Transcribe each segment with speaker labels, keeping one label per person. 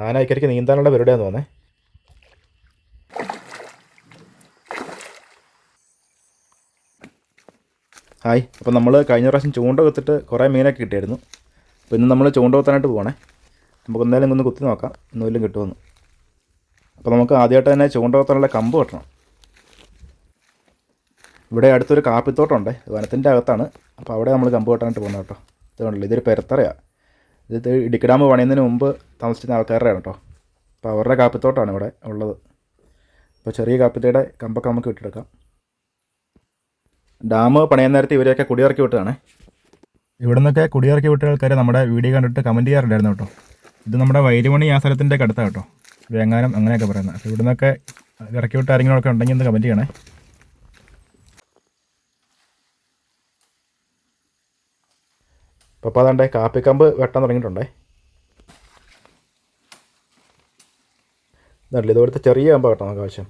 Speaker 1: ആന ഇക്കരയ്ക്ക് നീന്താനുള്ള പരിപാടിയാന്ന് തോന്നേ. ഹായ്, അപ്പോൾ നമ്മൾ കഴിഞ്ഞ പ്രാവശ്യം ചൂണ്ട കുത്തിട്ട് കുറേ മീനൊക്കെ കിട്ടിയായിരുന്നു. അപ്പോൾ ഇന്ന് നമ്മൾ ചൂണ്ട കുത്താനായിട്ട് പോകണേ. നമുക്ക് എന്തായാലും ഒന്ന് കുത്തി നോക്കാം ഇന്നുമില്ലും കിട്ടുമെന്ന്. അപ്പോൾ നമുക്ക് ആദ്യമായിട്ട് തന്നെ ചൂണ്ട കുത്താനുള്ള കമ്പ് വെട്ടണം. ഇവിടെ അടുത്തൊരു കാപ്പിത്തോട്ടമുണ്ട്, വനത്തിൻ്റെ അകത്താണ്. അപ്പോൾ അവിടെ നമ്മൾ കമ്പ് വെട്ടാനായിട്ട് പോകുന്നത് കേട്ടോ. ഇതുകൊണ്ടല്ലോ, ഇതൊരു പെരത്തറയാണ്. ഇത് ഇടുക്കി ഡാം പണിയുന്നതിന് മുമ്പ് താമസിച്ചിരുന്ന ആൾക്കാരുടെയാണ് കേട്ടോ. അപ്പോൾ അവരുടെ കാപ്പിത്തോട്ടമാണ് ഇവിടെ ഉള്ളത്. അപ്പോൾ ചെറിയ കാപ്പിത്തയുടെ കമ്പൊക്കെ നമുക്ക് വിട്ടെടുക്കാം. ഡാം പണിയാൻ നേരത്തെ ഇവരെയൊക്കെ കുടിയിറക്കി വിട്ടതാണേ. ഇവിടെ നിന്നൊക്കെ കുടിയിറക്കി വിട്ട ആൾക്കാർ നമ്മുടെ വീഡിയോ കണ്ടിട്ട് കമൻറ്റ് ചെയ്യാറുണ്ടായിരുന്നു കേട്ടോ. ഇത് നമ്മുടെ വൈരുമണി ആ സ്ഥലത്തിൻ്റെ അടുത്താണ് കേട്ടോ, വേങ്ങാനം അങ്ങനെയൊക്കെ പറയുന്നത്. അപ്പോൾ ഇവിടെ നിന്നൊക്കെ ഇറക്കി വിട്ട ആരെങ്കിലുമൊക്കെ ഉണ്ടെങ്കിൽ ഒന്ന് കമൻറ്റ് ചെയ്യണേ. അപ്പോൾ അതാണ്ടേ കാപ്പിക്കമ്പ് വെട്ടാൻ തുടങ്ങിയിട്ടുണ്ടേ. ഇതല്ല, ഇതുപോലത്തെ ചെറിയ കമ്പ് വെട്ടാം നമുക്ക് ആവശ്യം.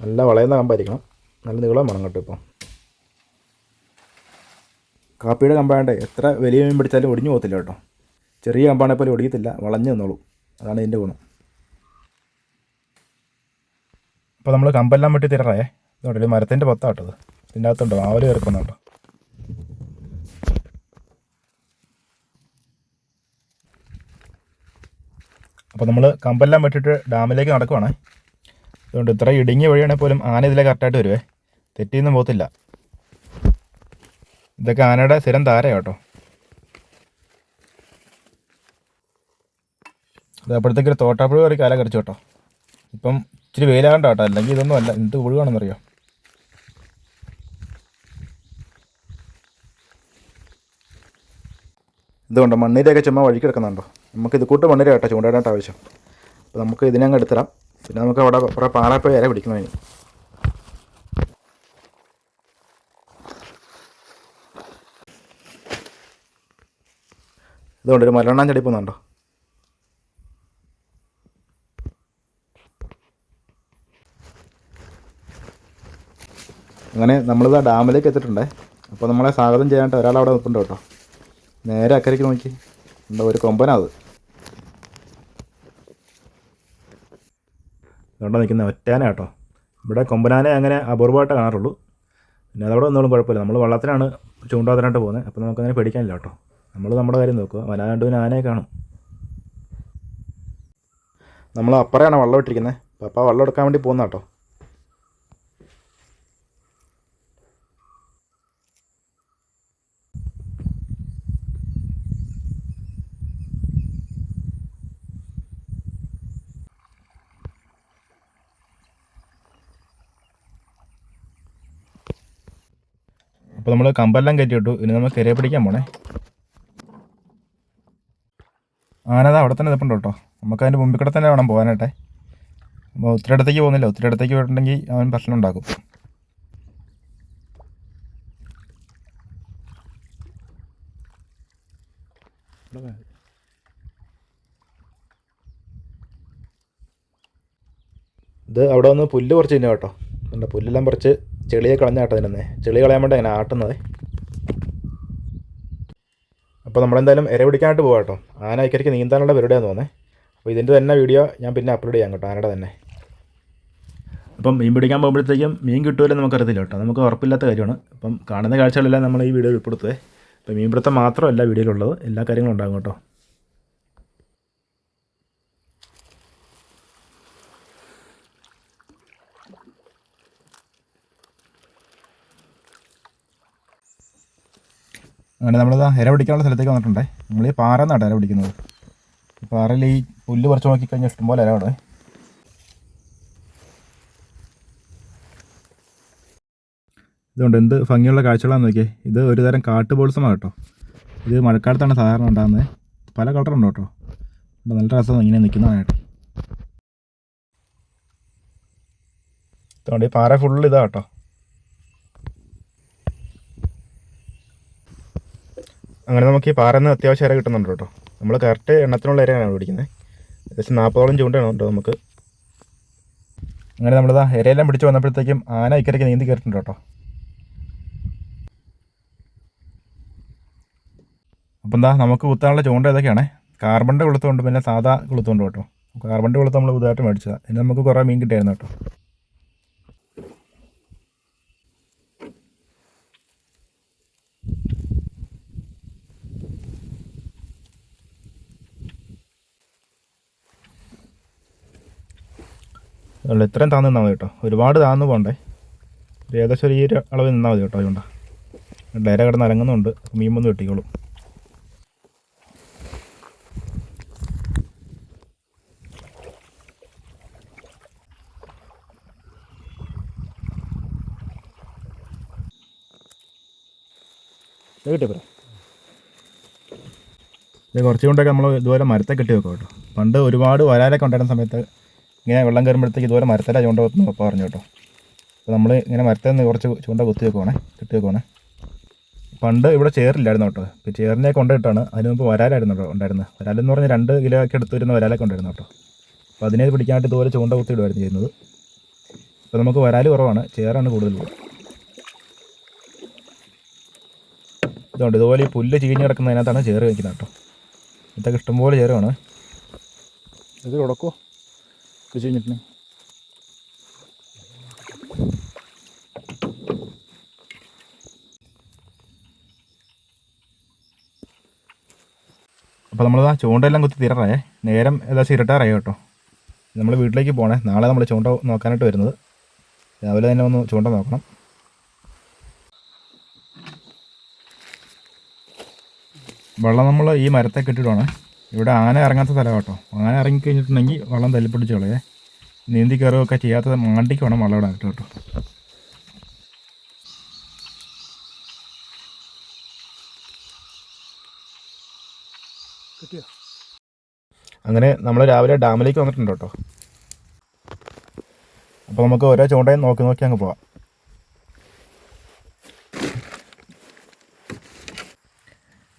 Speaker 1: നല്ല വളയുന്ന കമ്പായിരിക്കണം, നല്ല നീളം വേണം കേട്ടോ. ഇപ്പം കാപ്പിയുടെ കമ്പായണ്ടേ എത്ര വലിയ മീൻ പിടിച്ചാലും ഒടിഞ്ഞു പോകത്തില്ല കേട്ടോ. ചെറിയ കമ്പാണെ പോലും ഒടിയത്തില്ല, വളഞ്ഞു നിന്നോളൂ. അതാണ് ഇതിൻ്റെ ഗുണം. അപ്പോൾ നമ്മൾ കമ്പെല്ലാം വെട്ടി തരാറേ. ഇതുകൊണ്ട് ഒരു മരത്തിൻ്റെ പൊത്താട്ടത്, ഇതിൻ്റെ അകത്തുണ്ടോ ആവല് കയറിപ്പോന്ന കേട്ടോ. അപ്പോൾ നമ്മൾ കമ്പെല്ലാം വെട്ടിയിട്ട് ഡാമിലേക്ക് നടക്കുവാണ്. അതുകൊണ്ട് ഇത്ര ഇടുങ്ങിയ വഴിയാണെങ്കിൽ പോലും ആന ഇതിലെ കറക്റ്റായിട്ട് വരുവേ, തെറ്റിയൊന്നും പോകത്തില്ല. ഇതൊക്കെ ആനയുടെ സ്ഥിരം താരയാണ് കേട്ടോ. അത് അപ്പോഴത്തേക്കൊരു തോട്ടാപ്പുഴ കയറി കാല കറിച്ചു കേട്ടോ. ഇപ്പം ഇച്ചിരി വെയിലാകണ്ട കേട്ടോ, അല്ലെങ്കിൽ ഇതൊന്നും അല്ല. എന്ത് ഒഴുകാണെന്നറിയോ. ഇതുകൊണ്ട് മണ്ണിരയൊക്കെ ചുമ്മാ വഴിക്ക് കിടക്കുന്നുണ്ടോ. നമുക്ക് ഇത് കൂട്ട് മണ്ണിര കേട്ടോ ചൂണ്ടയിടാനായിട്ട് ആവശ്യം. അപ്പോൾ നമുക്ക് ഇതിനങ്ങ് എടുത്തിടാം. പിന്നെ നമുക്ക് അവിടെ കുറേ പാറപ്പോയി ഇര പിടിക്കുന്നതിന്. ഇതുകൊണ്ട് ഒരു മലണ്ണാൻ ചെടി പോകുന്നുണ്ടോ. അങ്ങനെ നമ്മളിത് ആ ഡാമിലേക്ക് എത്തിയിട്ടുണ്ടേ. അപ്പോൾ നമ്മളെ സ്വാഗതം ചെയ്യാനായിട്ട് ഒരാളവിടെ നിൽപ്പുണ്ട് കേട്ടോ. നേരെ അക്കരയ്ക്ക് നോക്കി ഉണ്ടോ ഒരു കൊമ്പനാത്. അതുകൊണ്ടാ നിൽക്കുന്നത്, ഒറ്റാന കേട്ടോ. ഇവിടെ കൊമ്പനാനെ അങ്ങനെ അപൂർവമായിട്ട് കാണാറുള്ളൂ. പിന്നെ അതവിടെ ഒന്നും കുഴപ്പമില്ല. നമ്മൾ വള്ളത്തിനാണ് ചൂണ്ടാത്തിനായിട്ട് പോകുന്നത്. അപ്പോൾ നമുക്കങ്ങനെ പേടിക്കാനില്ല കേട്ടോ. നമ്മൾ നമ്മുടെ കാര്യം നോക്കുക. വനാണ്ട് പിന്നെ ആനയെ കാണും. നമ്മൾ അപ്പറയാണ് വള്ളം ഇട്ടിരിക്കുന്നത്. അപ്പോൾ വള്ളം എടുക്കാൻ വേണ്ടി പോകുന്ന കേട്ടോ. അപ്പോൾ നമ്മൾ കമ്പെല്ലാം കയറ്റി വിട്ടു. ഇനി നമ്മൾ കരയെ പിടിക്കാൻ പോണേ. ആനത് അവിടെ തന്നെ നിൽപ്പുണ്ട് കേട്ടോ. നമുക്ക് അതിൻ്റെ മുമ്പിൽ കൂടെ തന്നെ വേണം പോകാനായിട്ടെ. അപ്പോൾ ഒത്തിരി അടുത്തേക്ക് പോകുന്നില്ല. ഒത്തിരി അടുത്തേക്ക് പോയിട്ടുണ്ടെങ്കിൽ അവൻ പ്രശ്നം ഉണ്ടാക്കും. ഇത് അവിടെ വന്ന് പുല്ല് കുറച്ച് തിന്നു കേട്ടോ. എന്താ പുല്ലെല്ലാം പറിച്ച് ചെളിയെ കളഞ്ഞ കേട്ടോ. ഇതിനെ ചെളി കളയാൻ വേണ്ടി അങ്ങനെ ആട്ടുന്നത്. അപ്പോൾ നമ്മളെന്തായാലും ഇര പിടിക്കാനായിട്ട് പോകാം കേട്ടോ. ആന ഇക്കരയ്ക്ക് നീന്താനുള്ള പരിപാടിയാന്ന് തോന്നേ. അപ്പോൾ ഇതിൻ്റെ തന്നെ വീഡിയോ ഞാൻ പിന്നെ അപ്ലോഡ് ചെയ്യാം കേട്ടോ, ആനയുടെ തന്നെ. അപ്പം മീൻ പിടിക്കാൻ പോകുമ്പോഴത്തേക്കും മീൻ കിട്ടുമല്ലോ നമുക്കറിയത്തില്ല കേട്ടോ. നമുക്ക് ഉറപ്പില്ലാത്ത കാര്യമാണ്. അപ്പം കാണുന്ന കാഴ്ചകളെല്ലാം നമ്മൾ ഈ വീഡിയോ ഉൾപ്പെടുത്തുവേ. അപ്പോൾ മീൻ പിടുത്തം മാത്രമല്ല വീഡിയോയിലുള്ളത്, എല്ലാ കാര്യങ്ങളും ഉണ്ടാകും കേട്ടോ. അങ്ങനെ നമ്മളിതാ ഇര പിടിക്കാനുള്ള സ്ഥലത്തേക്ക് വന്നിട്ടുണ്ടേ. നമ്മൾ ഈ പാറ എന്നാണ് ഇര പിടിക്കുന്നത്. പാറയിൽ ഈ പുല്ല് പറിച്ച് നോക്കിക്കഴിഞ്ഞാൽ ഇഷ്ടംപോലെ ഇര അവിടെ. ഇതുകൊണ്ട് എന്ത് ഭംഗിയുള്ള കാഴ്ചകളാണെന്ന് നോക്കിയേ. ഇത് ഒരു തരം കാട്ടുപോൾസമാണ് കേട്ടോ. ഇത് മഴക്കാലത്താണ് സാധാരണ ഉണ്ടാകുന്നത്. പല കളറുണ്ട് കേട്ടോ. നല്ല രസം ഇങ്ങനെ നിൽക്കുന്നതായിട്ട്. അതുകൊണ്ട് ഈ പാറ ഫുള്ള് ഇതാ കേട്ടോ. അങ്ങനെ നമുക്ക് ഈ പാറയിൽ നിന്ന് അത്യാവശ്യം ഇര കിട്ടുന്നുണ്ട് കേട്ടോ. നമ്മൾ കറക്റ്റ് എണ്ണത്തിനുള്ള ഇരയാണ് പിടിക്കുന്നത്. ഏകദേശം 40ഓളം ചൂണ്ടയാണ് കേട്ടോ നമുക്ക്. അങ്ങനെ നമ്മളിതാ ഇരയെല്ലാം പിടിച്ച് വന്നപ്പോഴത്തേക്കും ആന ഇക്കരയ്ക്ക് നീന്തി കയറിയിട്ടുണ്ട് കേട്ടോ. അപ്പം എന്താ നമുക്ക് കുത്താനുള്ള ചൂണ്ട ഏതൊക്കെയാണേ. കാർബണിൻ്റെ കൊളുത്തുണ്ട്, പിന്നെ സാധാ കൊളുത്തുണ്ട് കേട്ടോ. കാർബണിൻ്റെ വെള്ളത്തിൽ നമ്മൾ പുതുതായിട്ട് മേടിച്ചതാണ്. ഇനി നമുക്ക് കുറേ മീൻ കിട്ടിയായിരുന്നു കേട്ടോ. അതുകൊണ്ട് ഇത്രയും താന്ന് നിന്നാൽ മതി കേട്ടോ. ഒരുപാട് താന്ന് പോകണ്ടേ, ഏകദേശം ഒരു ഈ അളവ് നിന്നാൽ മതി കേട്ടോ. അതുകൊണ്ടാണ് ഡയര കിടന്ന് അരങ്ങുന്നുണ്ട്, മീൻ വന്ന് കിട്ടിക്കോളും. കിട്ടിയപ്പോൾ ഇത് കുറച്ച് കൊണ്ടൊക്കെ നമ്മൾ ഇതുപോലെ മരത്തെ കെട്ടി വെക്കും കേട്ടോ. പണ്ട് ഒരുപാട് വരാലൊക്കെ ഉണ്ടായിരുന്ന സമയത്ത് ഇങ്ങനെ വെള്ളം കയറുമ്പോഴത്തേക്ക് ഇതുപോലെ മരത്തല ചൂണ്ട കൊത്തുന്ന പപ്പ പറഞ്ഞു കേട്ടോ. അപ്പോൾ നമ്മൾ ഇങ്ങനെ മരത്തിൽ നിന്ന് കുറച്ച് ചൂണ്ട കൊത്തി വെക്കുവാണേ, കെട്ടി വെക്കുവാണേ. പണ്ട് ഇവിടെ ചേറില്ലായിരുന്നു കേട്ടോ. ഇപ്പോൾ ചേറിനെ കൊണ്ടിട്ടാണ്. അതിന് മുമ്പ് വരാലായിരുന്നു കേട്ടോ ഉണ്ടായിരുന്നത്. വരാലെന്ന് പറഞ്ഞാൽ 2 കിലോ ഒക്കെ എടുത്ത് വരുന്ന വരാലൊക്കെ ഉണ്ടായിരുന്നു കേട്ടോ. അപ്പോൾ അതിനെ പിടിക്കാനായിട്ട് ഇതുപോലെ ചൂണ്ട കുത്തി ഇടുമായിരുന്നു ചെയ്യുന്നത്. അപ്പോൾ നമുക്ക് വരാൽ കുറവാണ്, ചേറാണ് കൂടുതലുള്ളത്. ഇതുകൊണ്ട് ഇതുപോലെ ഈ പുല്ല് ചീഞ്ഞ് കിടക്കുന്നതിനകത്താണ് ചേറ് വയ്ക്കുന്നത് കേട്ടോ. ഇതൊക്കെ ഇഷ്ടംപോലെ ചേറുവാണ്. ഇത് ഉടക്കുമോ ഇത് ചീഞ്ഞിട്ട്? അപ്പോൾ നമ്മളിതാ ചൂണ്ടയെല്ലാം കുത്തി തീരാറായേ. നേരം ഏകദേശം ഇരുട്ടാറായി കേട്ടോ. നമ്മൾ വീട്ടിലേക്ക് പോകണേ. നാളെ നമ്മൾ ചൂണ്ട നോക്കാനായിട്ട് വരുന്നത്. രാവിലെ തന്നെ ഒന്ന് ചൂണ്ട നോക്കണം. വെള്ളം നമ്മൾ ഈ മരത്തെ കെട്ടിയിടുവാണ്. ഇവിടെ ആന ഇറങ്ങാത്ത സ്ഥലം കേട്ടോ. ആന ഇറങ്ങിക്കഴിഞ്ഞിട്ടുണ്ടെങ്കിൽ വെള്ളം തല്ലിപ്പിടിച്ച് കളയേ. നീന്തി കയറുകയൊക്കെ ചെയ്യാത്ത മണ്ടിക്ക് വേണം വെള്ളം ഇടാൻ കേട്ടോ. അങ്ങനെ നമ്മൾ രാവിലെ ഡാമിലേക്ക് വന്നിട്ടുണ്ട് കേട്ടോ. അപ്പോൾ നമുക്ക് ഓരോ ചൂണ്ടയും നോക്കി നോക്കി അങ്ങ് പോവാം.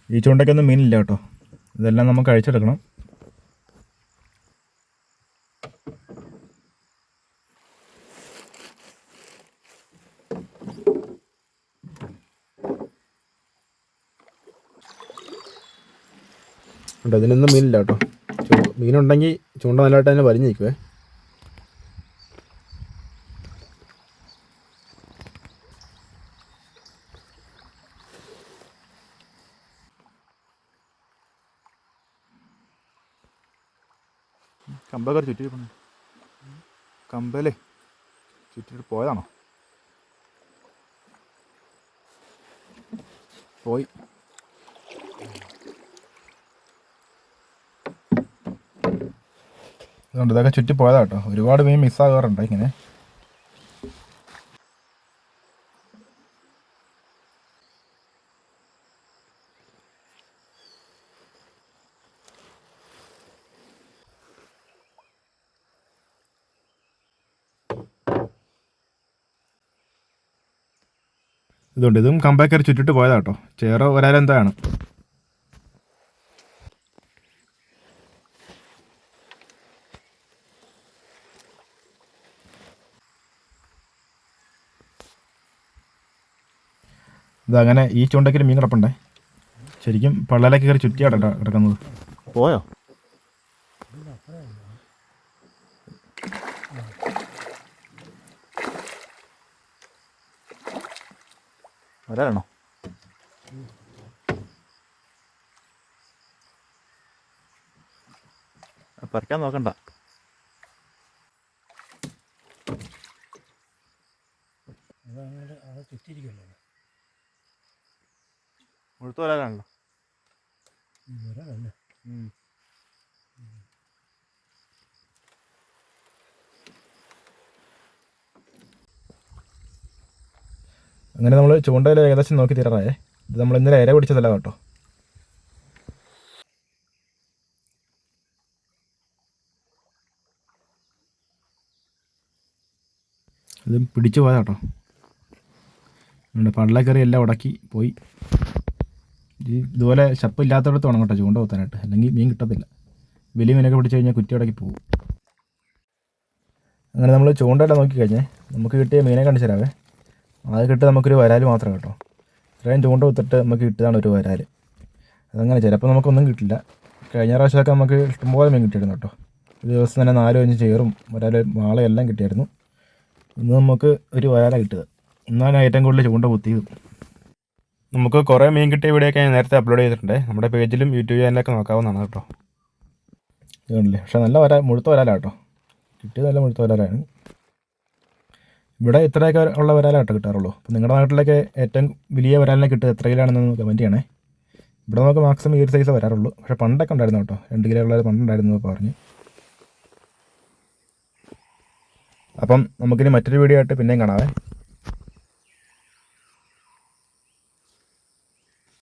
Speaker 1: ഈ ചൂണ്ടയ്ക്കൊന്നും മീനില്ല കേട്ടോ. ഇതെല്ലാം നമുക്ക് അഴിച്ചെടുക്കണം. ഉണ്ട്, ഇതിനൊന്നും മീനില്ല കേട്ടോ. മീനുണ്ടെങ്കിൽ ചൂണ്ട നല്ലതായിട്ട് തന്നെ വലിഞ്ഞ് നിൽക്കുവേ. കമ്പൊക്കെ ചുറ്റി കമ്പലേ ചുറ്റിട്ട് പോയതാണോ? പോയി. അതുകൊണ്ട് ഇതൊക്കെ ചുറ്റി പോയതാ കേട്ടോ. ഒരുപാട് മീൻ മിസ്സാകാറുണ്ട് ഇങ്ങനെ. ഇതുകൊണ്ട് ഇതും കമ്പാക്കറി ചുറ്റിട്ട് പോയതാ കേട്ടോ. ചേറോ വരാലെന്താണ്. ഇതങ്ങനെ ഈ ചൂണ്ടയ്ക്കൊരു മീൻ കിടപ്പുണ്ടേ. ശരിക്കും പള്ളയിലേക്ക് കയറി ചുറ്റിയാണ് കിടക്കുന്നത്. പോയോ? വരാണോ? പറിക്കാൻ നോക്കണ്ട. മുഴുത്ത വരാനാണല്ലോ. അങ്ങനെ നമ്മൾ ചൂണ്ടയിൽ ഏകദേശം നോക്കി തീരാറായേ. ഇത് നമ്മൾ ഇന്നലെ ഇര പിടിച്ചതല്ല കേട്ടോ. ഇത് പിടിച്ചു പോയതാ കേട്ടോ. പള്ളക്കറി എല്ലാം ഉടക്കി പോയി. ഇതുപോലെ ശപ്പില്ലാത്തടത്ത് വേണം കേട്ടോ ചൂണ്ട കുത്താനായിട്ട്, അല്ലെങ്കിൽ മീൻ കിട്ടത്തില്ല. വലിയ മീനൊക്കെ പിടിച്ചു കഴിഞ്ഞാൽ കുറ്റി ഉടക്കി പോകും. അങ്ങനെ നമ്മൾ ചൂണ്ടയെല്ലാം നോക്കി കഴിഞ്ഞേ നമുക്ക് കിട്ടിയ മീനെ കാണിച്ചു തരാവേ. അത് കിട്ടി നമുക്കൊരു വരാൽ മാത്രം കേട്ടോ. ഇത്രയും ചൂണ്ട കുത്തിട്ട് നമുക്ക് കിട്ടിയതാണ് ഒരു വരാൽ. അതങ്ങനെ ചിലപ്പോൾ നമുക്കൊന്നും കിട്ടില്ല. കഴിഞ്ഞ പ്രാവശ്യമൊക്കെ നമുക്ക് ഇഷ്ടംപോലെ മീൻ കിട്ടിയിരുന്നു കേട്ടോ. ഒരു ദിവസം തന്നെ 4-5 ചേറും വരാൽ വാളയെല്ലാം കിട്ടിയായിരുന്നു. ഇന്ന് നമുക്ക് ഒരു വരാല കിട്ടുക. ഇന്നാണ് ഏറ്റവും കൂടുതൽ ചൂണ്ട കുത്തിയത്. നമുക്ക് കുറേ മീൻ കിട്ടിയ വീഡിയോയൊക്കെ ഞാൻ നേരത്തെ അപ്ലോഡ് ചെയ്തിട്ടുണ്ട്. നമ്മുടെ പേജിലും യൂട്യൂബ് ചാനലൊക്കെ നോക്കാവുന്നതാണ് കേട്ടോ. ഇതുകൊണ്ടല്ലേ, പക്ഷേ നല്ല മുഴുത്ത വരാല കേട്ടോ. കിട്ടിയത് നല്ല മുഴുത്ത വരാലാണ്. ഇവിടെ ഇത്രയൊക്കെ ഉള്ള വരാല കേട്ടോ കിട്ടാറുള്ളൂ. അപ്പോൾ നിങ്ങളുടെ നാട്ടിലൊക്കെ ഏറ്റവും വലിയ വരാലിനെ കിട്ടുക എത്ര കിലോയാണെന്ന് കമൻറ്റ് ചെയ്യണേ. ഇവിടെ നമുക്ക് മാക്സിമം ഈ ഒരു സൈസ് വരാറുള്ളൂ. പക്ഷേ പണ്ടൊക്കെ ഉണ്ടായിരുന്നു കേട്ടോ, 2 കിലോ ഉള്ളത് പണ്ടുണ്ടായിരുന്നു പറഞ്ഞു. അപ്പം നമുക്കിനി മറ്റൊരു വീഡിയോ ആയിട്ട് പിന്നെയും കാണാവേ.